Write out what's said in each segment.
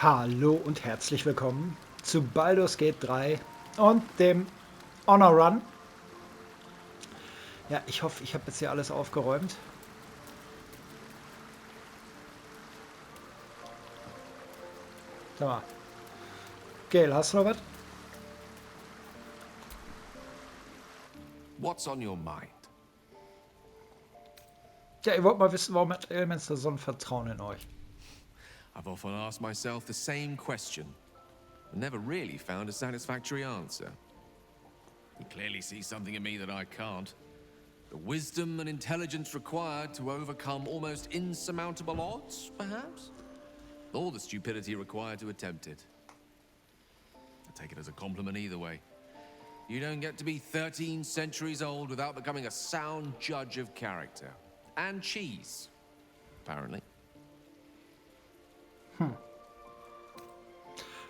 Hallo und herzlich willkommen zu Baldur's Gate 3 und dem Honor Run. Ja, ich hoffe, ich habe jetzt hier alles aufgeräumt. Sag mal, Gail, hast du noch was? What's on your mind? Ja, ihr wollt mal wissen, warum hat Elminster so ein Vertrauen in euch? I've often asked myself the same question, and never really found a satisfactory answer. You clearly see something in me that I can't. The wisdom and intelligence required to overcome almost insurmountable odds, perhaps? Or the stupidity required to attempt it. I take it as a compliment either way. You don't get to be 13 centuries old without becoming a sound judge of character. And cheese, apparently.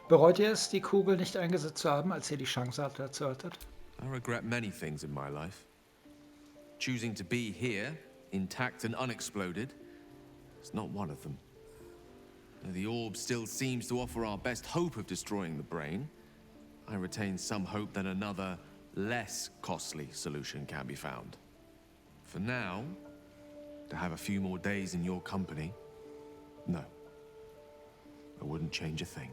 Bereut ihr es, die Kugel nicht eingesetzt zu haben, als ihr die Chance dazu hattet? I regret many things in my life. Choosing to be here, intact and unexploded, is not one of them. Though the orb still seems to offer our best hope of destroying the brain, I retain some hope that another, less costly solution can be found. For now, to have a few more days in your company, no. I wouldn't change a thing.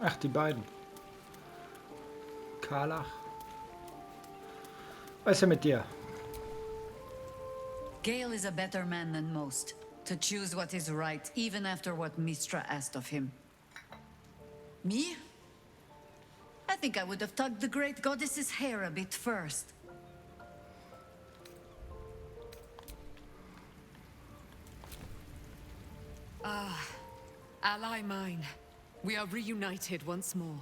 Ach, die beiden. Karlach. Was ist denn mit dir? Gale is a better man than most, to choose what is right, even after what Mistra asked of him. Me? I think I would have tugged the great goddess's hair a bit first. Ally mine, we are reunited once more.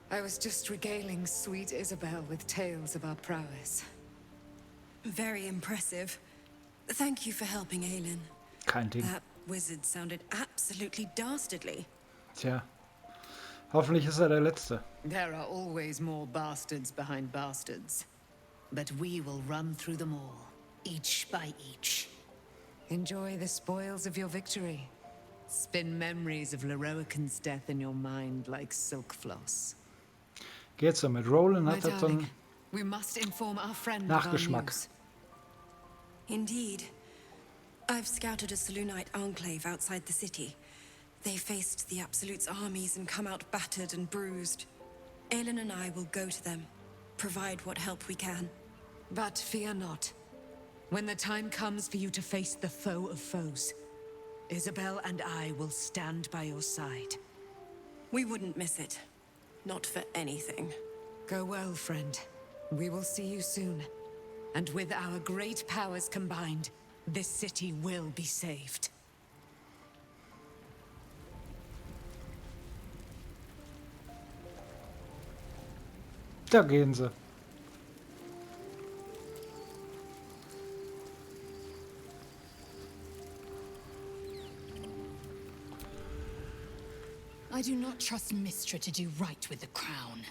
I was just regaling sweet Isabel with tales of our prowess. Very impressive. Thank you for helping Aelin. Kein Ding. That wizard sounded absolutely dastardly. Tja, hoffentlich ist er der Letzte. There are always more bastards behind bastards. But we will run through them all, each by each. Enjoy the spoils of your victory. Spin memories of Leroican's death in your mind like silk floss. Geht so, mit Roland My hat er so darling, einen we must inform our friend of our Nachgeschmack. news. Indeed. I've scouted a Selûnite enclave outside the city. They faced the Absolute's armies and come out battered and bruised. Aelin and I will go to them, provide what help we can. But fear not. When the time comes for you to face the foe of foes, Isabel and I will stand by your side. We wouldn't miss it. Not for anything. Go well, friend. We will see you soon. And with our great powers combined, this city will be saved. Da gehen sie. I do not trust Mistra to do right with the crown.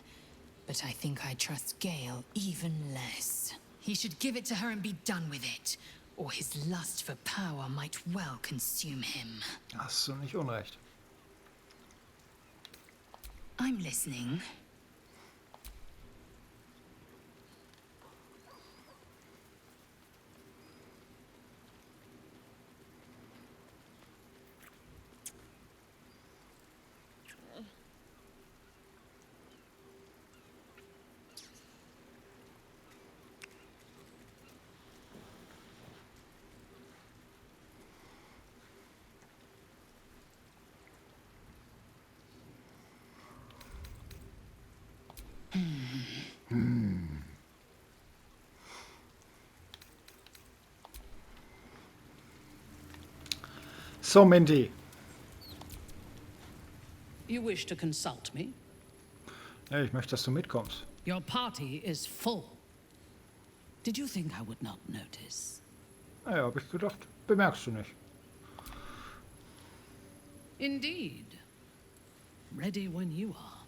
But I think I trust Gale even less. He should give it to her and be done with it. Or his lust for power might well consume him. Hast du nicht unrecht. I'm listening. So, Mindy. You wish to consult me? Ja, ich möchte, dass du mitkommst. Your party is full. Did you think I would not notice? Naja, habe ich gedacht. Bemerkst du nicht. Indeed. Ready when you are.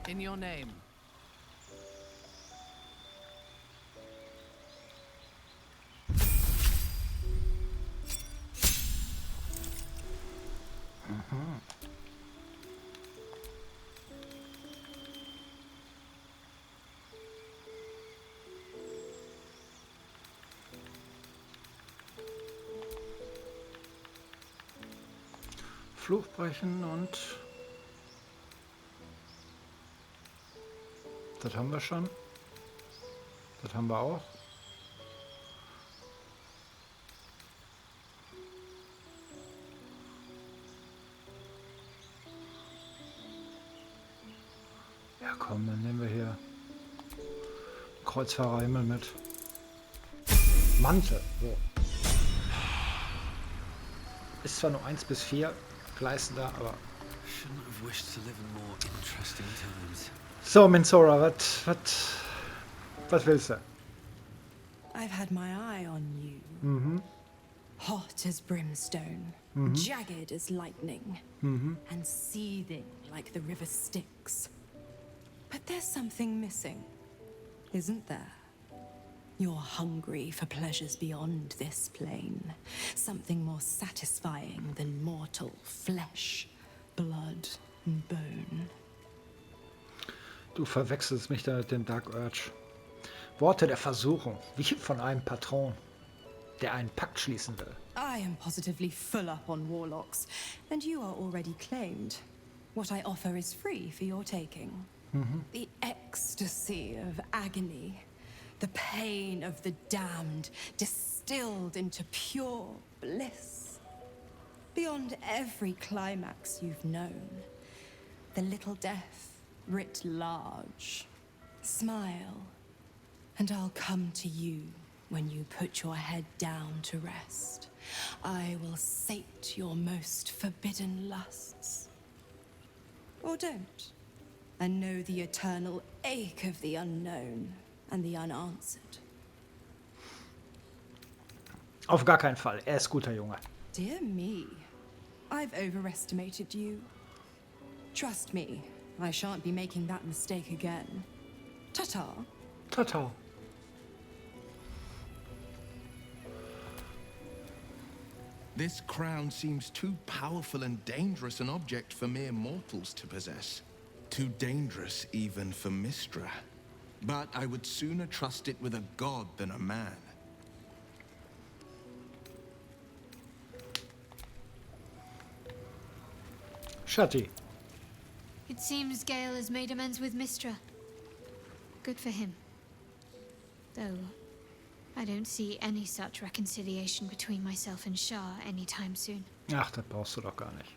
In your name. Fluch brechen und... Das haben wir schon. Das haben wir auch. Ja komm, dann nehmen wir hier Kreuzfahrerhimmel mit. Mantel. So. Ist zwar nur 1 bis 4 Gleisen da, aber... Shouldn't have wished to live in more interesting times. So, Minzora, was willst du? I've had my eye on you. Hot as brimstone, jagged as lightning, and seething like the river Styx. But there's something missing, isn't there? You're hungry for pleasures beyond this plane. Something more satisfying than mortal flesh, blood and bone. Du verwechselst mich da mit dem Dark Urge. Worte der Versuchung, wie von einem Patron, der einen Pakt schließen will. I am positively full up on warlocks, and you are already claimed. What I offer is free for your taking. The ecstasy of agony, the pain of the damned, distilled into pure bliss. Beyond every climax you've known, the little death writ large. Smile, and I'll come to you when you put your head down to rest. I will sate your most forbidden lusts. Or don't, and know the eternal ache of the unknown and the unanswered. Auf gar keinen Fall. Er ist guter Junge. Dear me, I've overestimated you. Trust me, I shan't be making that mistake again. Ta-ta. Tata. This crown seems too powerful and dangerous an object for mere mortals to possess. Too dangerous even for Mystra. But I would sooner trust it with a god than a man. Shutty. It seems Gale has made amends with Mystra. Good for him. Though, I don't see any such reconciliation between myself and Shah anytime soon. Ach, das brauchst du doch gar nicht.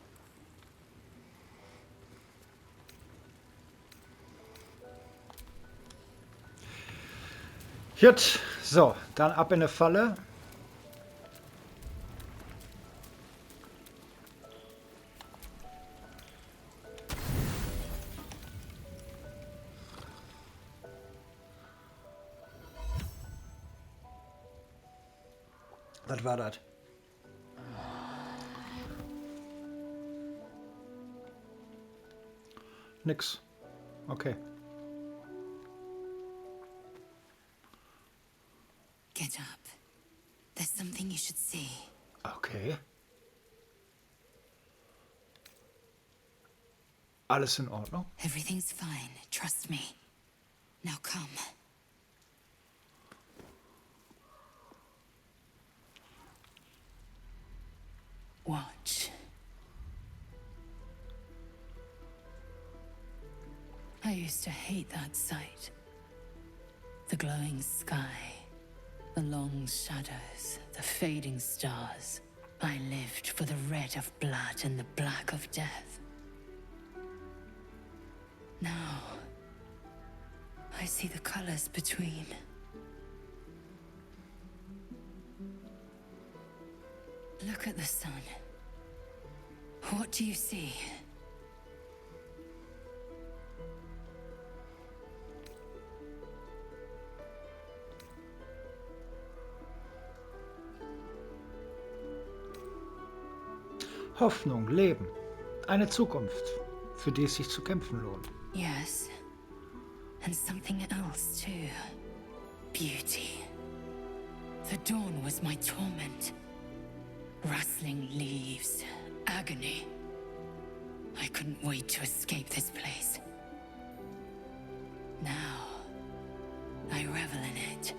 Gut, so, dann ab in eine Falle. Was war das? Nix. Okay. Get up. There's something you should see. Okay. Alles in Ordnung? Everything's fine. Trust me. Now come. Watch. I used to hate that sight. The glowing sky, the long shadows, the fading stars. I lived for the red of blood and the black of death. Now, I see the colors between. Look at the sun. What do you see? Hoffnung, Leben. Eine Zukunft, für die es sich zu kämpfen lohnt. Yes, And something else, too. Beauty. The dawn was my torment. Rustling leaves. Agony. I couldn't wait to escape this place. Now, I revel in it.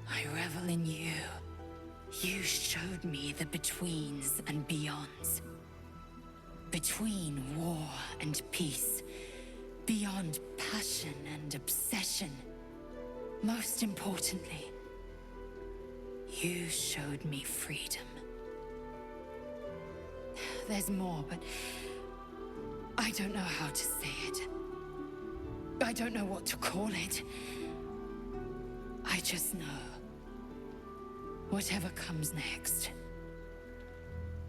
I revel in you. You showed me the betweens and beyonds. Between war and peace. Beyond passion and obsession. Most importantly, you showed me freedom. There's more, but I don't know how to say it. I don't know what to call it. I just know. Whatever comes next,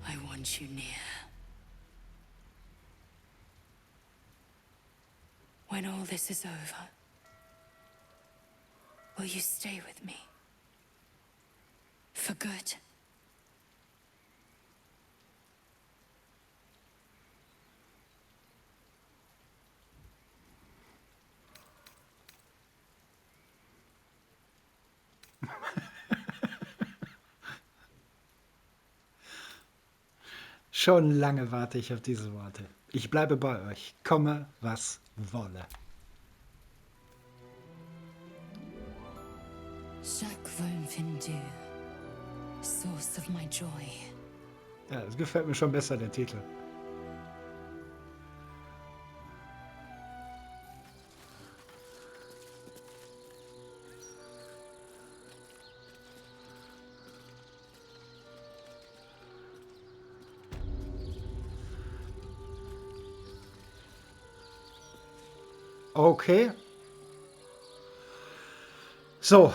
I want you near. When all this is over, will you stay with me? For good? Schon lange warte ich auf diese Worte. Ich bleibe bei euch, komme, was wolle. Chaque Vindu, source of my joy. Ja, das gefällt mir schon besser, der Titel. Okay. So.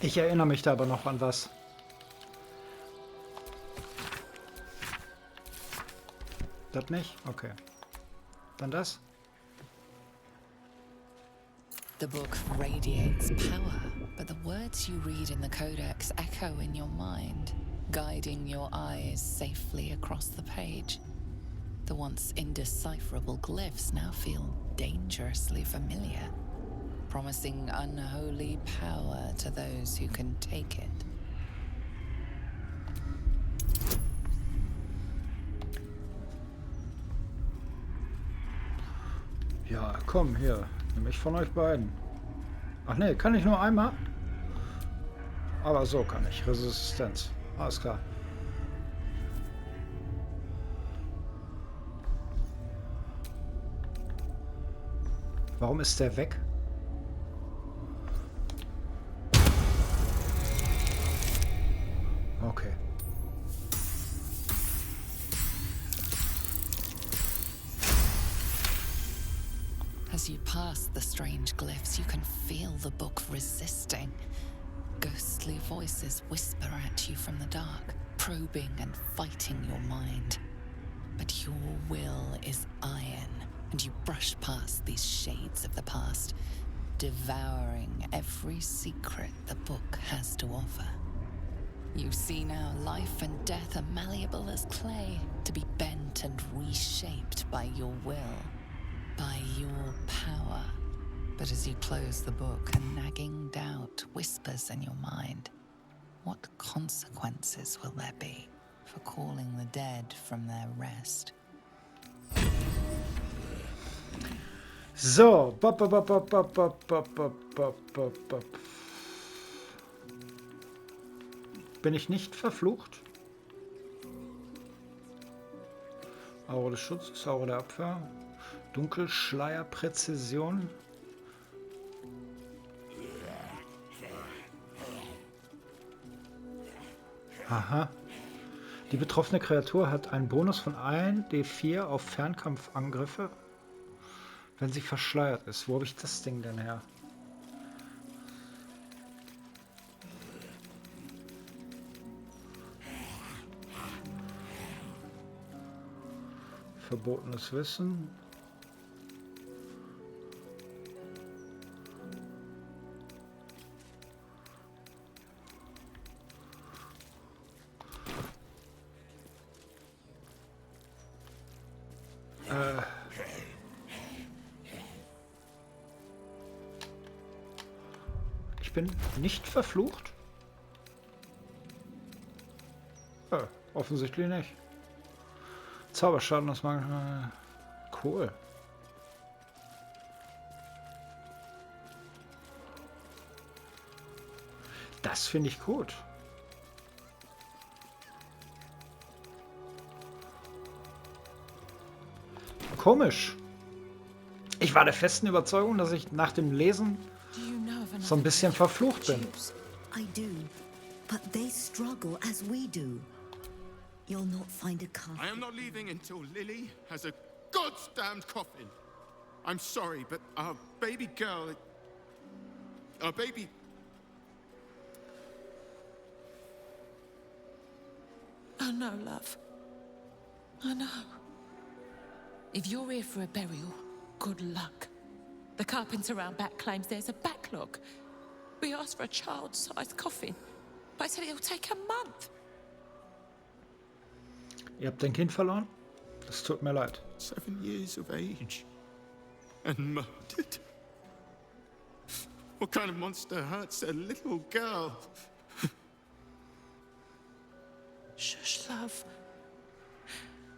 Ich erinnere mich da aber noch an was. Das nicht? Okay. Dann das? The book radiates power, but the words you read in the codex echo in your mind, guiding your eyes safely across the page. The once indecipherable glyphs now feel dangerously familiar, promising unholy power to those who can take it. Ja, komm, hier. Nämlich von euch beiden. Ach nee, kann ich nur einmal? Aber so kann ich. Resistenz. Alles klar. Warum ist der weg? Okay. As you pass the strange glyphs, you can feel the book resisting. Ghostly voices whisper at you from the dark, probing and fighting your mind. But your will is iron, and you brush past these shades of the past, devouring every secret the book has to offer. You see now life and death are malleable as clay, to be bent and reshaped by your will, by your power. But as you close the book, a nagging doubt whispers in your mind. What consequences will there be for calling the dead from their rest? So. Bin ich nicht verflucht? Aura des Schutzes, Aura der Abwehr, Dunkelschleier, Präzision. Aha. Die betroffene Kreatur hat einen Bonus von 1d4 auf Fernkampfangriffe, wenn sie verschleiert ist. Wo habe ich das Ding denn her? Verbotenes Wissen. Ich bin nicht verflucht? Ja, offensichtlich nicht. Zauberschaden aus Mangel. Cool. Das finde ich gut. Komisch. Ich war der festen Überzeugung, dass ich nach dem Lesen so ein bisschen verflucht bin. I do, but they struggle as we do. You'll not find a car. I am not leaving until Lily has a goddamned coffin. I'm sorry, but our baby girl... Our baby... Oh no, love. I know. If you're here for a burial, good luck. The carpenter around back claims there's a backlog. We asked for a child-sized coffin, but I said it'll take a month. Ihr habt ein Kind verloren? Das tut mir leid. 7 years of age. And murdered. What kind of monster hurts a little girl? Shush, love.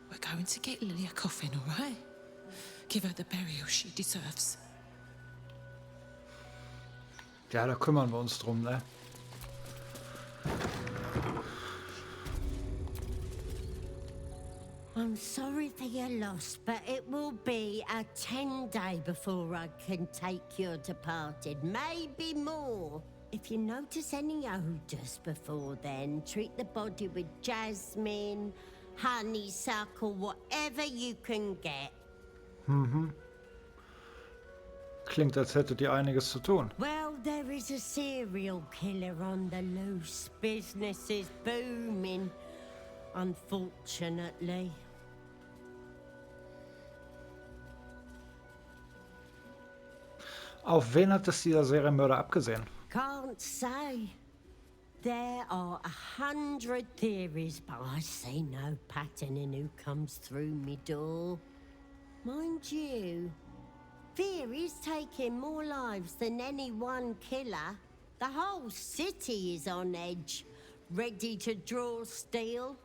We're going to get Lily a coffin, all right? Give her the burial she deserves. Ja, da kümmern wir uns drum, ne? I'm sorry for your loss, but it will be a 10-day before I can take your departed. Maybe more. If you notice any odours before then, treat the body with jasmine, honeysuckle, whatever you can get. Mhm. Klingt, als hättet ihr einiges zu tun. Well, there is a serial killer on the loose. Business is booming, unfortunately. Auf wen hat es dieser Serienmörder abgesehen? Can't say. There are 100 theories, but I see no pattern in who comes through me door. Mind you, theories taking more lives than any one killer. The whole city is on edge, ready to draw steel.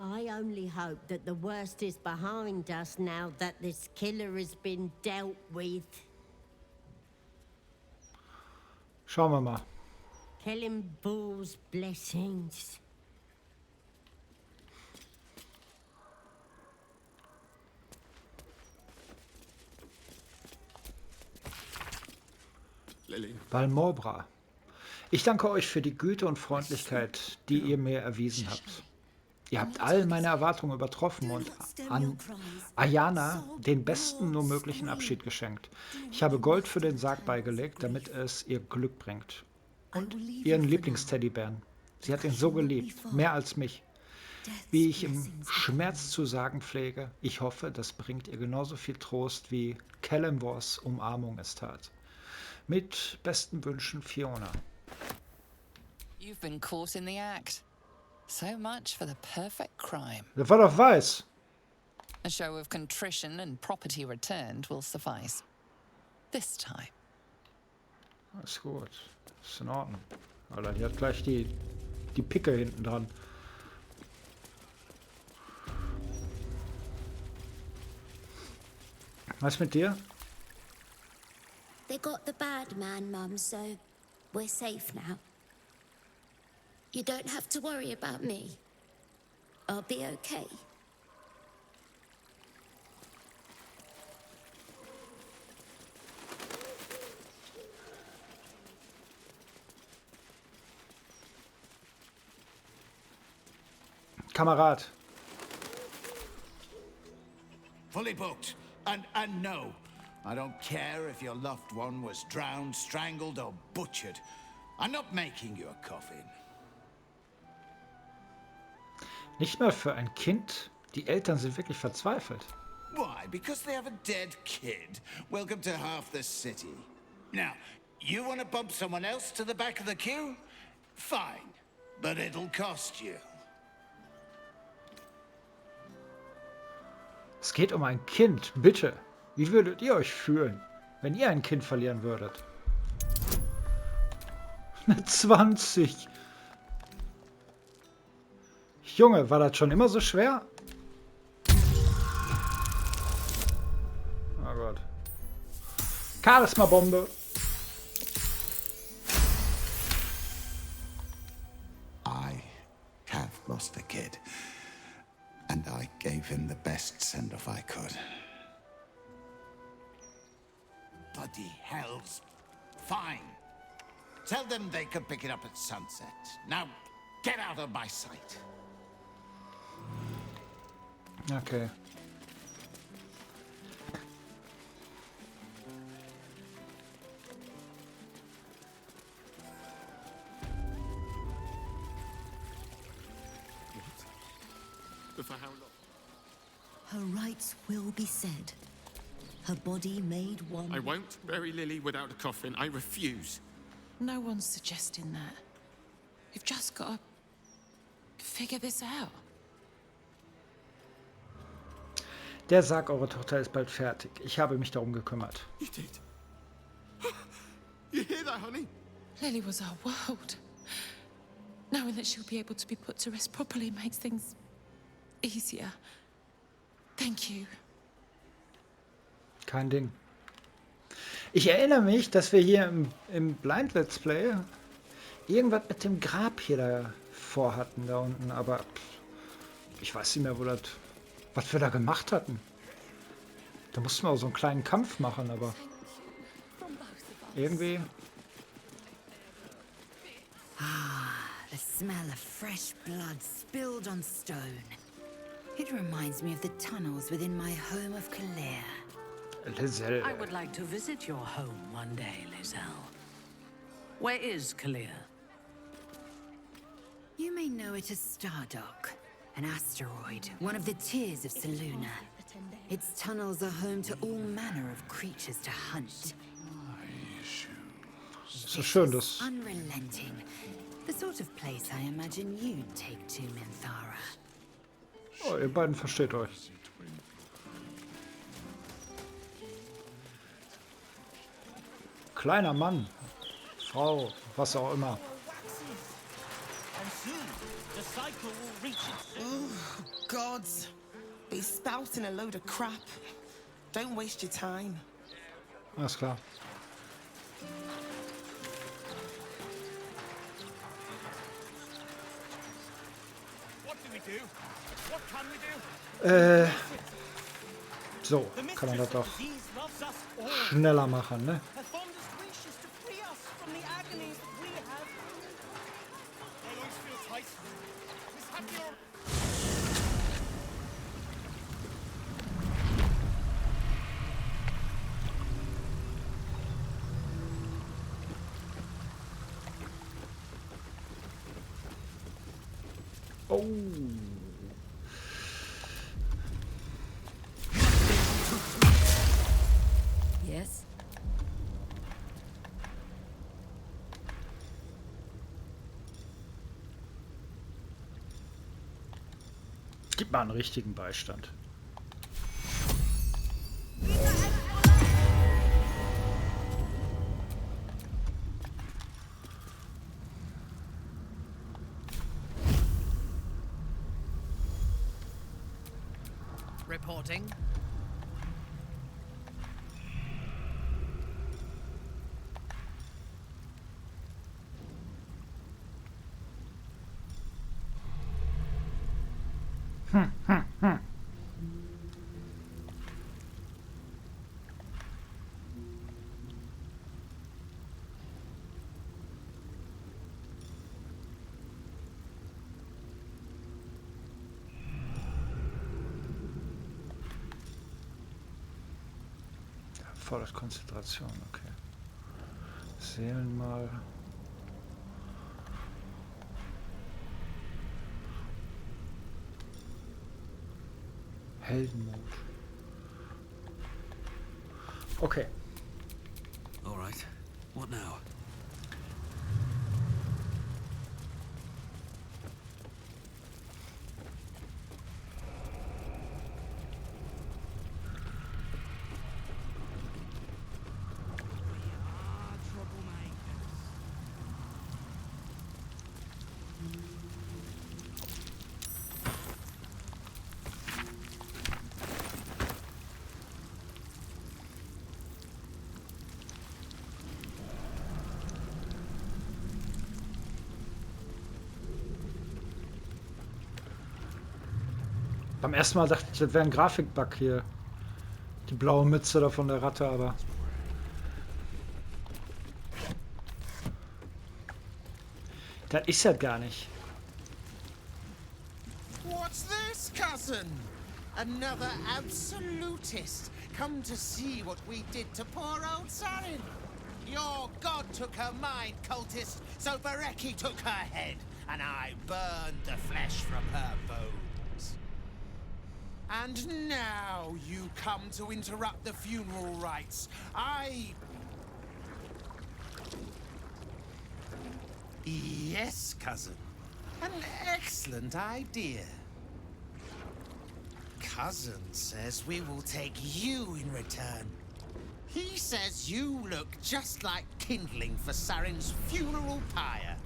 I only hope that the worst is behind us now that this killer has been dealt with. Schauen wir mal. Killing Bull's blessings. Lily. Balmorbra. Ich danke euch für die Güte und Freundlichkeit, die ihr mir erwiesen habt. Ihr habt all meine Erwartungen übertroffen und an Ayana den besten nur möglichen Abschied geschenkt. Ich habe Gold für den Sarg beigelegt, damit es ihr Glück bringt. Und ihren Lieblingsteddybären. Sie hat ihn so geliebt, mehr als mich. Wie ich im Schmerz zu sagen pflege, ich hoffe, das bringt ihr genauso viel Trost, wie Kellenwors Umarmung es tat. Mit besten Wünschen, Fiona. You've been caught in the act. So much for the perfect crime. Der war doch weiß. A show of contrition and property returned will suffice. This time. Ist gut. Ist in Ordnung. Alter, die hat gleich die Picke hinten dran. Was mit dir? They got the bad man, Mum, so we're safe now. You don't have to worry about me. I'll be okay. Kamerad. Fully booked. And no. I don't care if your loved one was drowned, strangled, or butchered. I'm not making you a coffin. Nicht mal für ein Kind. Die Eltern sind wirklich verzweifelt. Why? Because they have a dead kid. Welcome to half the city. Now, you want to bump someone else to the back of the queue? Fine. But it'll cost you. Es geht um ein Kind. Bitte. Wie würdet ihr euch fühlen, wenn ihr ein Kind verlieren würdet? Eine 20. Junge, war das schon immer so schwer? Oh Gott. Charisma-Bombe. I have lost a kid, and I gave him the best send-off I could. Bloody hells. Fine. Tell them they can pick it up at sunset. Now, get out of my sight. Okay. But for how long? Her rights will be said. Her body made one. I won't bury Lily without a coffin. I refuse. No one's suggesting that. You've just got to figure this out. Der Sarg eurer Tochter ist bald fertig. Ich habe mich darum gekümmert. You did? You hear that, honey? Lily was our world. Knowing that she'll be able to be put to rest properly makes things easier. Thank you. Kein Ding. Ich erinnere mich, dass wir hier im Blind Let's Play irgendwas mit dem Grab hier da vorhatten, da unten, aber ich weiß nicht mehr, was wir da gemacht hatten. Da mussten wir auch so einen kleinen Kampf machen, aber irgendwie... The smell of fresh blood spilled on stone. It reminds me of the tunnels within my home of Kalir. Lizelle. I would like to visit your home one day, Lizelle. Where is Kalir? You may know it as Stardock, an asteroid, one of the tears of Selûne. Its tunnels are home to all manner of creatures to hunt. So schön, das... Unrelenting. The sort of place I imagine you'd take to, Minthara. Oh, ihr beiden versteht euch. Kleiner Mann, Frau, was auch immer. Oh, gods. He's spouting a load of crap. Don't waste your time. Alles klar. So, kann man das doch schneller machen, ne? Oh. Yes? Gib mal einen richtigen Beistand. Reporting. Fordert Konzentration, okay. Seelen mal. Heldenmut. Okay. All right. What now? Beim ersten Mal dachte ich, das wäre ein Grafikbug hier. Die blaue Mütze da von der Ratte, aber... Das ist ja gar nicht. What's this, cousin? Another absolutist come to see what we did to poor old Sarin. Your god took her mind, cultist, so Bereki took her head, and I burned the flesh from her bones. And now you come to interrupt the funeral rites. Yes, cousin. An excellent idea. Cousin says we will take you in return. He says you look just like kindling for Sarin's funeral pyre.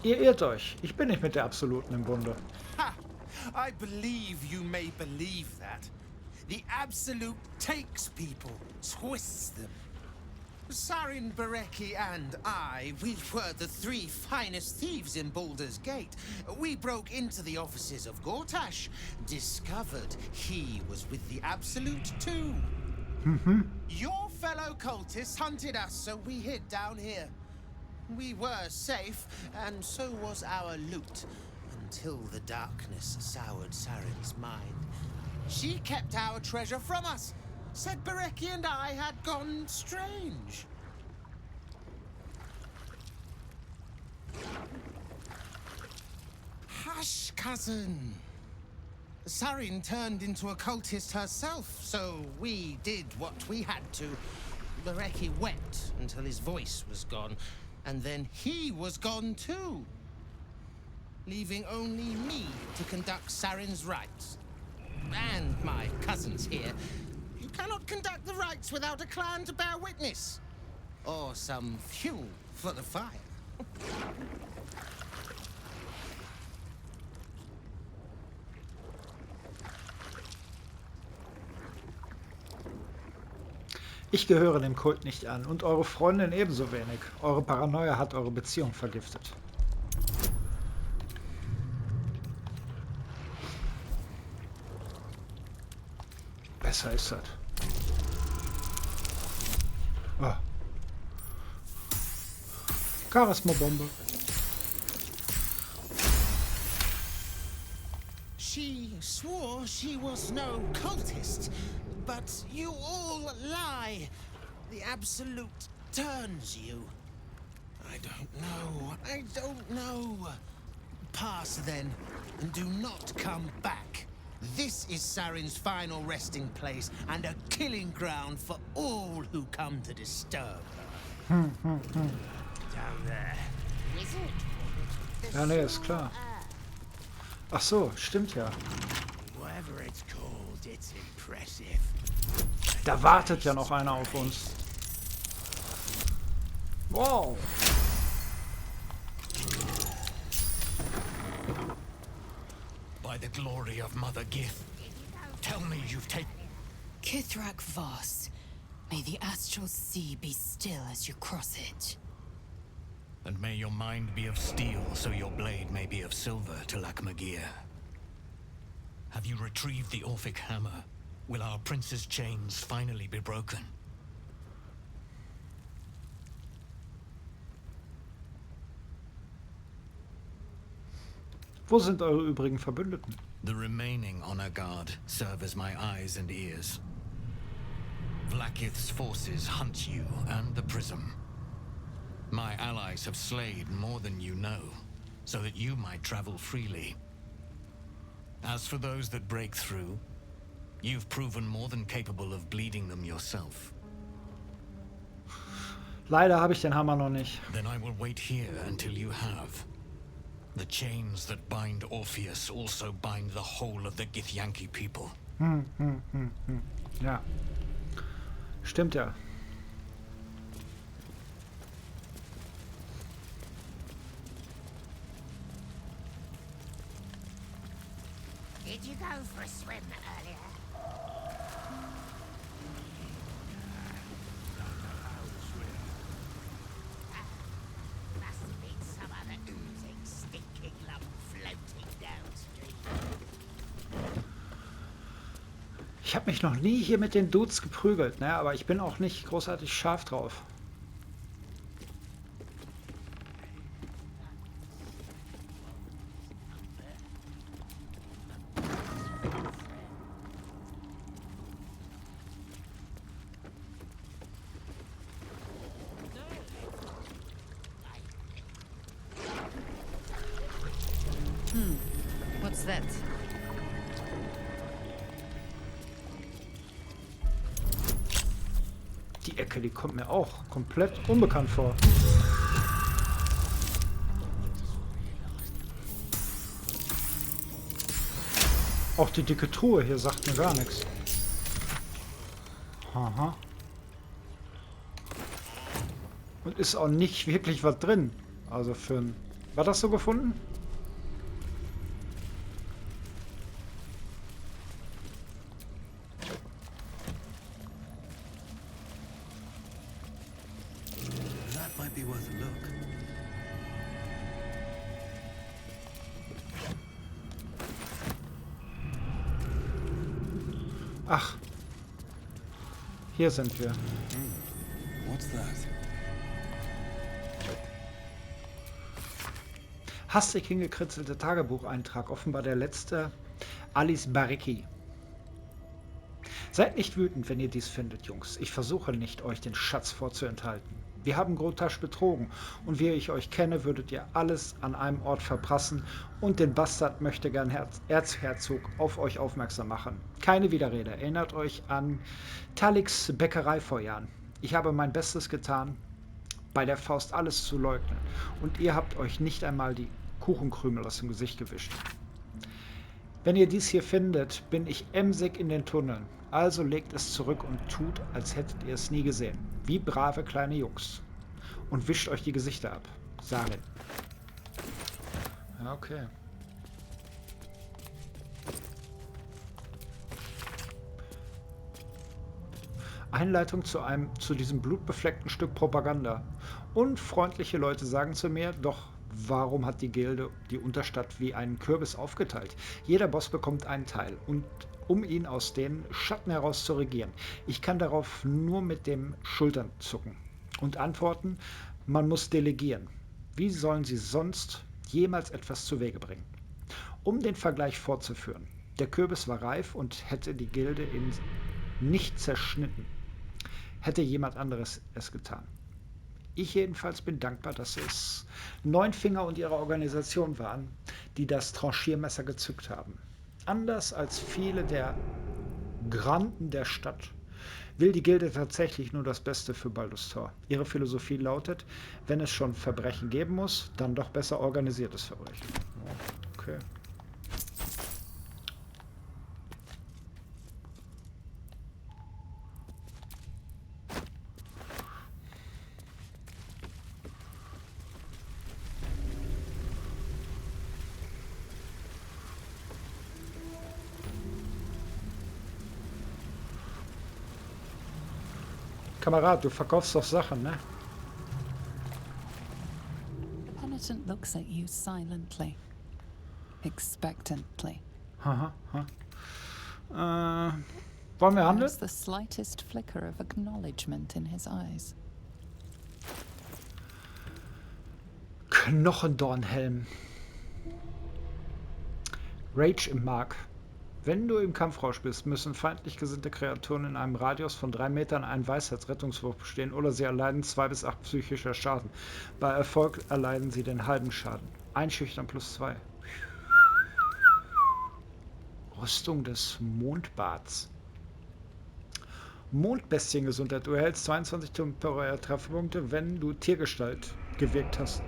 Ihr irrt euch. Ich bin nicht mit der Absoluten im Bunde. Ha! I believe you may believe that. The Absolute takes people, twists them. Sarin, Bereki, and I, we were the three finest thieves in Baldur's Gate. We broke into the offices of Gortash, discovered he was with the Absolute too. Your fellow cultists hunted us, so we hid down here. We were safe, and so was our loot, until the darkness soured Sarin's mind. She kept our treasure from us, said Bereki and I had gone strange. Hush, cousin. Sarin turned into a cultist herself, so we did what we had to. Bereki wept until his voice was gone. And then he was gone too, leaving only me to conduct Sarin's rites. And my cousins here. You cannot conduct the rites without a clan to bear witness. Or some fuel for the fire. Ich gehöre dem Kult nicht an und eure Freundin ebenso wenig. Eure Paranoia hat eure Beziehung vergiftet. Besser ist das. Ah. Charisma-Bombe. She swore she was no cultist, but you all lie. The Absolute turns you. I don't know. Pass then, and do not come back. This is Sarin's final resting place, and a killing ground for all who come to disturb her. Down there. Ja, nee, ist klar. Ach so, stimmt ja. Whatever it's called, it's impressive. Da wartet ja noch einer auf uns. Wow. By the glory of Mother Gith, tell me you've taken... Kithrak Voss, may the astral sea be still as you cross it. And may your mind be of steel, so your blade may be of silver to Lakmagir. Have you retrieved the Orphic hammer? Will our prince's chains finally be broken? Wo sind eure übrigen Verbündeten? The remaining honor guard serve as my eyes and ears. Vlakith's forces hunt you and the prism. My allies have slayed more than you know, so that you might travel freely. As for those that break through, you've proven more than capable of bleeding them yourself. Leider habe ich den Hammer noch nicht. Then I will wait here until you have. The chains that bind Orpheus also bind the whole of the Githyanki people. Ja. Stimmt ja. Did you go for a swim earlier? Must have been some other oozing, stinking lump floating downstream. Ich habe mich noch nie hier mit den Dudes geprügelt, ne? Aber ich bin auch nicht großartig scharf drauf. What's that? Die Ecke, die kommt mir auch komplett unbekannt vor. Auch die dicke Truhe hier sagt mir gar nichts. Aha. Und ist auch nicht wirklich was drin. Also für ein... War das so gefunden? That might be worth a look. Ach. Hier sind wir. What's that? Hastig hingekritzelte Tagebucheintrag, offenbar der letzte Alice Barecki. Seid nicht wütend, wenn ihr dies findet, Jungs. Ich versuche nicht, euch den Schatz vorzuenthalten. Wir haben Grotasch betrogen und wie ich euch kenne, würdet ihr alles an einem Ort verprassen und den Bastard möchte gern Erzherzog auf euch aufmerksam machen. Keine Widerrede. Erinnert euch an Taliks Bäckerei vor Jahren. Ich habe mein Bestes getan, bei der Faust alles zu leugnen und ihr habt euch nicht einmal die Kuchenkrümel aus dem Gesicht gewischt. Wenn ihr dies hier findet, bin ich emsig in den Tunneln. Also legt es zurück und tut, als hättet ihr es nie gesehen. Wie brave kleine Jungs. Und wischt euch die Gesichter ab. Sarin. Ja, okay. Einleitung zu diesem blutbefleckten Stück Propaganda. Unfreundliche Leute sagen zu mir, doch warum hat die Gilde die Unterstadt wie einen Kürbis aufgeteilt? Jeder Boss bekommt einen Teil, und um ihn aus den Schatten heraus zu regieren. Ich kann darauf nur mit dem Schultern zucken und antworten, man muss delegieren. Wie sollen sie sonst jemals etwas zu Wege bringen? Um den Vergleich fortzuführen. Der Kürbis war reif und hätte die Gilde nicht zerschnitten. Hätte jemand anderes es getan. Ich jedenfalls bin dankbar, dass es Neunfinger und ihre Organisation waren, die das Tranchiermesser gezückt haben. Anders als viele der Granden der Stadt will die Gilde tatsächlich nur das Beste für Baldurs Tor. Ihre Philosophie lautet, wenn es schon Verbrechen geben muss, dann doch besser organisiertes Verbrechen. Okay. Kamerad, du verkaufst doch Sachen, ne? The penitent looks at you silently, expectantly. Haha. Wollen wir handeln? There's the slightest flicker of acknowledgement in his eyes. Knochendornhelm. Rage im Mark. Wenn du im Kampfrausch bist, müssen feindlich gesinnte Kreaturen in einem Radius von 3 Metern einen Weisheitsrettungswurf bestehen oder sie erleiden 2 bis 8 psychischer Schaden. Bei Erfolg erleiden sie den halben Schaden. Einschüchtern +2. Rüstung des Mondbads. Mondbestiengesundheit. Du erhältst 22 temporäre Trefferpunkte, wenn du Tiergestalt gewirkt hast.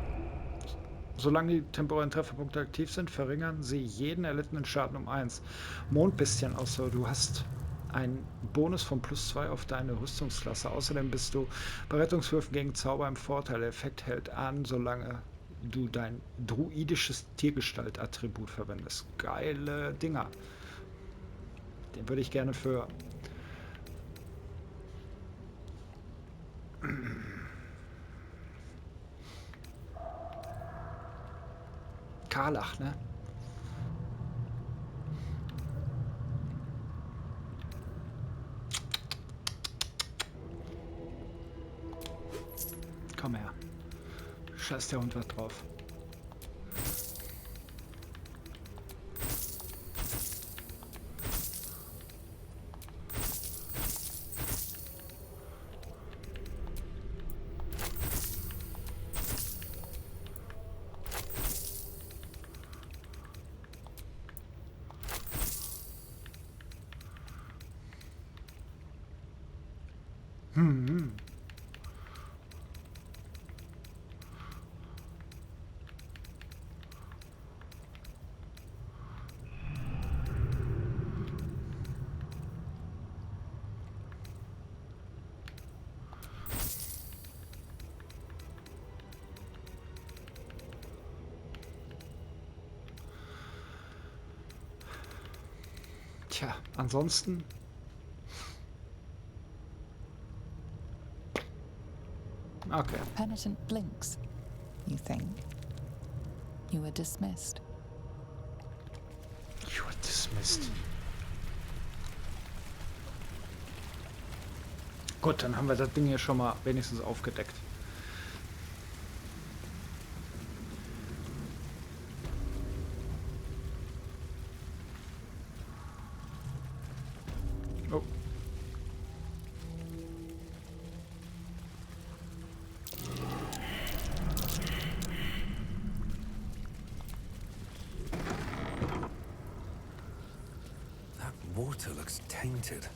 Solange die temporären Trefferpunkte aktiv sind, verringern sie jeden erlittenen Schaden um 1. Mondbestien, außer du hast einen Bonus von +2 auf deine Rüstungsklasse. Außerdem bist du bei Rettungswürfen gegen Zauber im Vorteil. Der Effekt hält an, solange du dein druidisches Tiergestalt-Attribut verwendest. Geile Dinger. Den würde ich gerne für... Karlach, ne? Komm her. Scheiß der Hund wird drauf. Tja, ansonsten... Okay. Penitent blinks, you think. You were dismissed. You were dismissed. Gut, dann haben wir das Ding hier schon mal wenigstens aufgedeckt. Oh. That water looks tainted.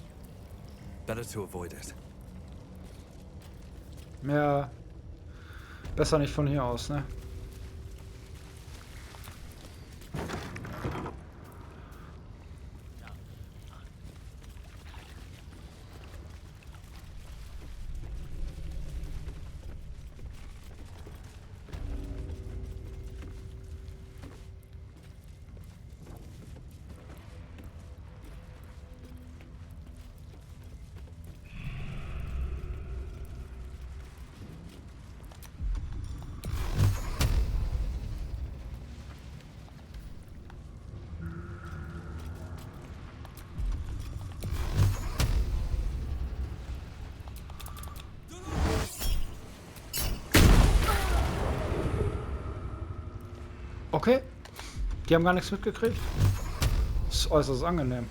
Better to avoid it. Ja, besser nicht von hier aus, ne? Okay, die haben gar nichts mitgekriegt. Das ist äußerst angenehm.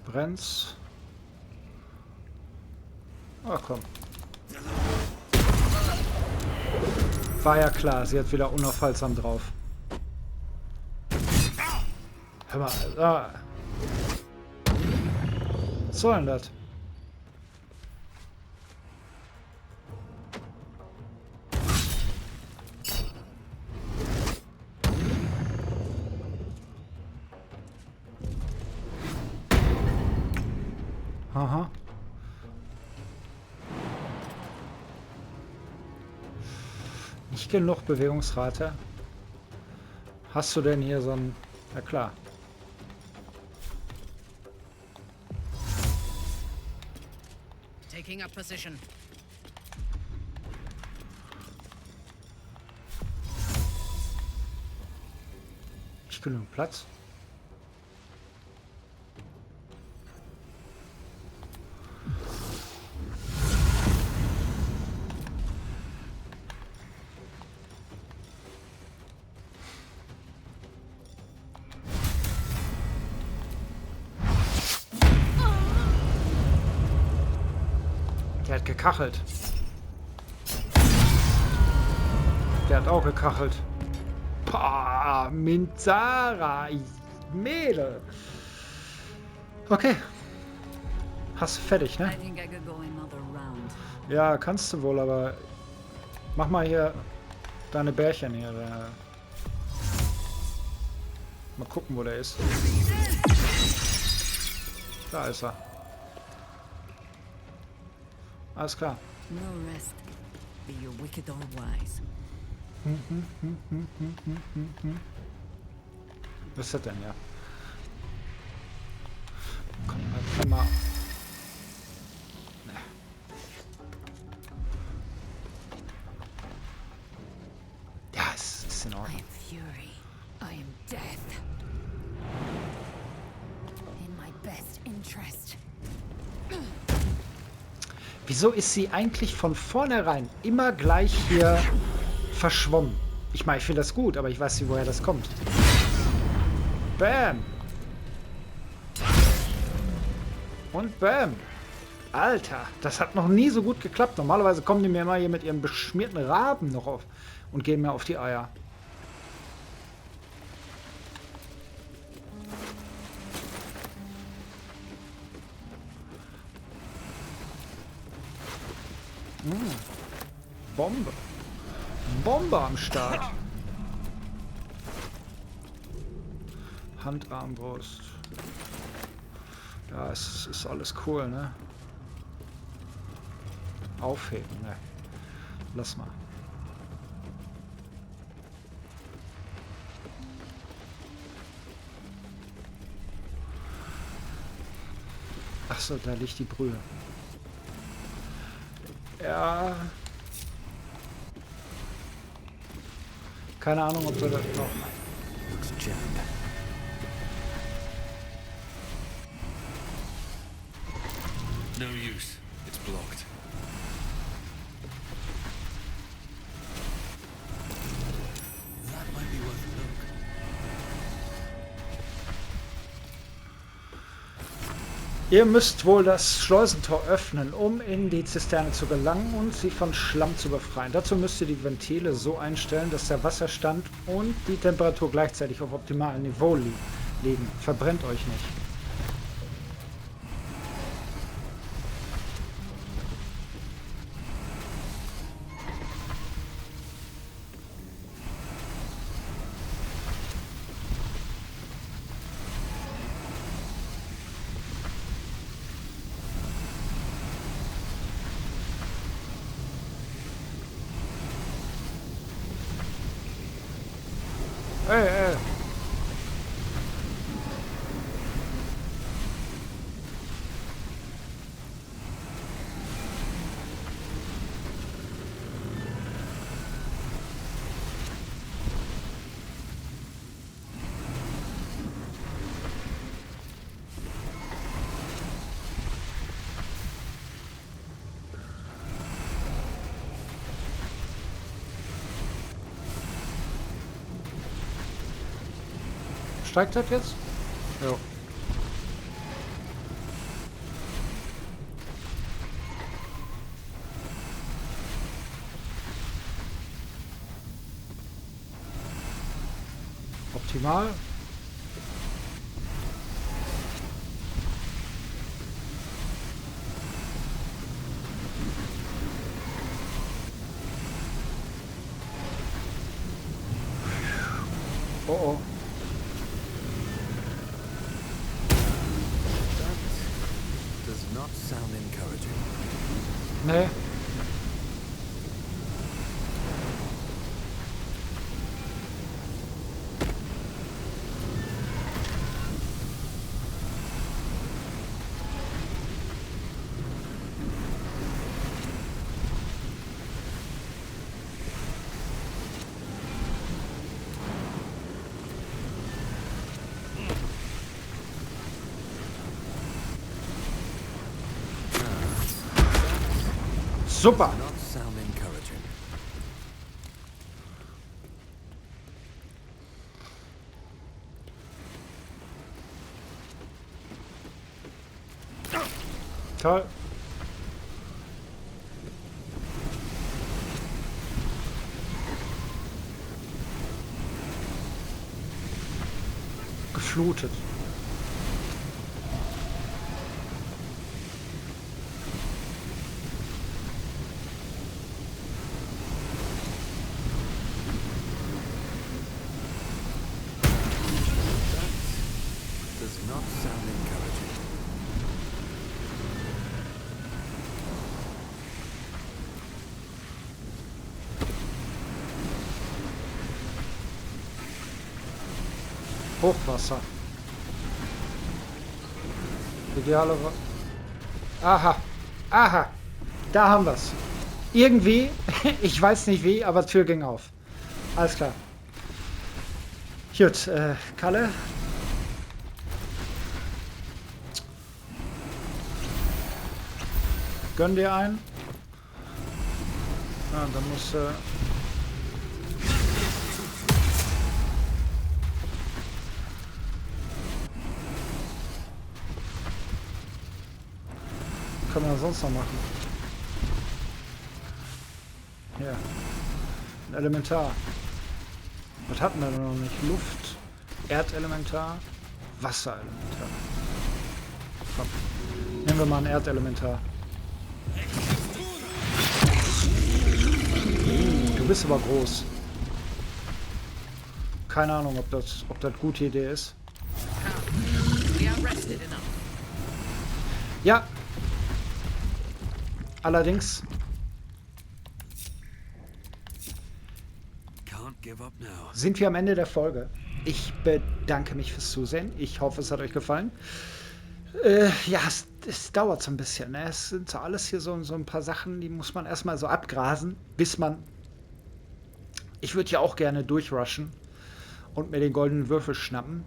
Brennt's. Ach komm. War ja klar, sie hat wieder unaufhaltsam drauf. Hör mal, was soll denn das? Aha. Nicht genug Bewegungsrate. Hast du denn hier so ein... Ja klar. Taking up position. Nicht genug Platz. Der hat gekachelt. Der hat auch gekachelt. Pah, Minzara, Mädel. Okay. Hast du fertig, ne? Ja, kannst du wohl, aber mach mal hier deine Bärchen hier. Mal gucken, wo der ist. Da ist er. Alles klar. No rest. Be you wicked or wise. Was ist das denn, ja? Komm, halt mal. Nee. Ja, es ist in Ordnung. I am fury. I am death. In my best interest. Wieso ist sie eigentlich von vornherein immer gleich hier verschwommen? Ich meine, ich finde das gut, aber ich weiß nicht, woher das kommt. Bam! Und bam! Alter, das hat noch nie so gut geklappt. Normalerweise kommen die mir immer hier mit ihrem beschmierten Raben noch auf und gehen mir auf die Eier. Bombe. Bombe am Start. Handarmbrust. Ja, es ist alles cool, ne? Aufheben, ne? Lass mal. Ach so, da liegt die Brühe. Ja. Keine Ahnung, ob du das noch... No use. It's blocked. That might be worth a look. Ihr müsst wohl das Schleusentor öffnen, um in die Zisterne zu gelangen und sie von Schlamm zu befreien. Dazu müsst ihr die Ventile so einstellen, dass der Wasserstand und die Temperatur gleichzeitig auf optimalem Niveau liegen. Verbrennt euch nicht. Ey. Steigt das jetzt? Jo. Optimal. Oh oh. Does not sound encouraging. Nee. Super. Does not sound encouraging. Toll. Geflutet. Does not sound encouraging. Hochwasser. Ideale... Aha. Aha. Da haben wir's. Irgendwie, ich weiß nicht wie, aber Tür ging auf. Alles klar. Gut, Kalle. Gönn dir einen. Ja, dann muss... können wir sonst noch machen? Ja. Ein Elementar. Was hatten wir denn noch nicht? Luft, Erdelementar, Wasserelementar. Komm. Nehmen wir mal ein Erdelementar. Du bist aber groß. Keine Ahnung, ob das eine gute Idee ist. Ja. Allerdings. Sind wir am Ende der Folge. Ich bedanke mich fürs Zusehen. Ich hoffe, es hat euch gefallen. Ja, es dauert so ein bisschen. Ne? Es sind so alles hier so ein paar Sachen, die muss man erstmal so abgrasen, bis man... Ich würde ja auch gerne durchrushen und mir den goldenen Würfel schnappen.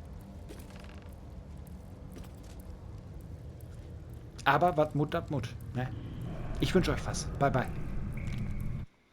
Aber was Mut, dat Mut. Ne? Ich wünsche euch was. Bye, bye.